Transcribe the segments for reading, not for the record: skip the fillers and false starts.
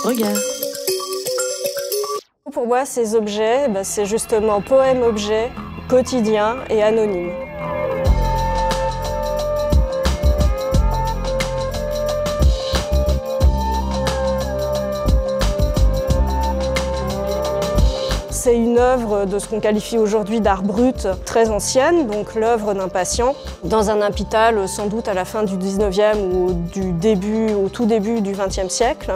Regarde. Pour moi, ces objets, c'est justement poème-objet, quotidien et anonyme. C'est une œuvre de ce qu'on qualifie aujourd'hui d'art brut, très ancienne, donc l'œuvre d'un patient, dans un hôpital sans doute à la fin du 19e ou au tout début du 20e siècle.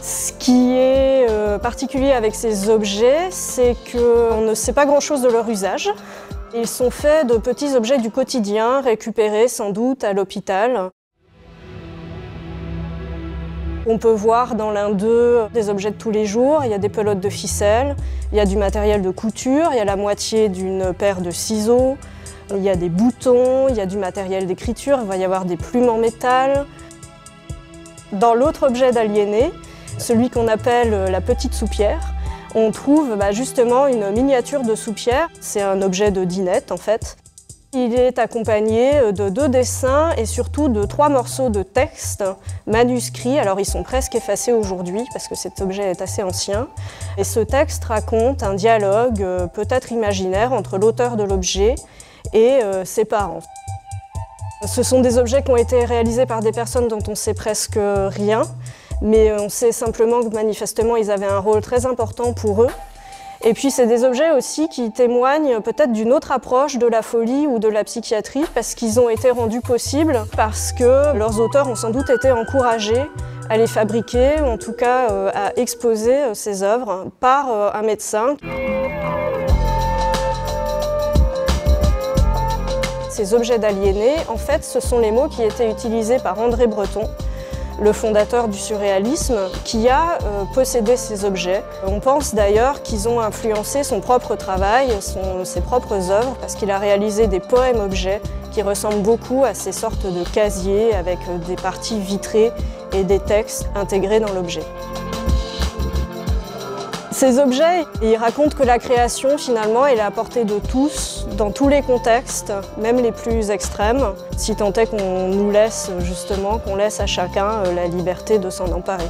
Ce qui est particulier avec ces objets, c'est qu'on ne sait pas grand-chose de leur usage. Ils sont faits de petits objets du quotidien, récupérés sans doute à l'hôpital. On peut voir dans l'un d'eux des objets de tous les jours. Il y a des pelotes de ficelle, il y a du matériel de couture, il y a la moitié d'une paire de ciseaux, il y a des boutons, il y a du matériel d'écriture, il va y avoir des plumes en métal. Dans l'autre objet d'Aliéné, celui qu'on appelle la petite soupière, on trouve justement une miniature de soupière. C'est un objet de dinette en fait. Il est accompagné de 2 dessins et surtout de 3 morceaux de texte manuscrits. Alors ils sont presque effacés aujourd'hui parce que cet objet est assez ancien. Et ce texte raconte un dialogue peut-être imaginaire entre l'auteur de l'objet et ses parents. Ce sont des objets qui ont été réalisés par des personnes dont on sait presque rien, mais on sait simplement que manifestement ils avaient un rôle très important pour eux. Et puis c'est des objets aussi qui témoignent peut-être d'une autre approche de la folie ou de la psychiatrie parce qu'ils ont été rendus possibles parce que leurs auteurs ont sans doute été encouragés à les fabriquer, ou en tout cas à exposer ces œuvres par un médecin. Ces objets d'Aliéné, en fait, ce sont les mots qui étaient utilisés par André Breton, le fondateur du surréalisme, qui a possédé ces objets. On pense d'ailleurs qu'ils ont influencé son propre travail, ses propres œuvres, parce qu'il a réalisé des poèmes-objets qui ressemblent beaucoup à ces sortes de casiers avec des parties vitrées et des textes intégrés dans l'objet. Ces objets, ils racontent que la création, finalement, elle est à portée de tous, dans tous les contextes, même les plus extrêmes, si tant est qu'on nous laisse, justement, qu'on laisse à chacun la liberté de s'en emparer.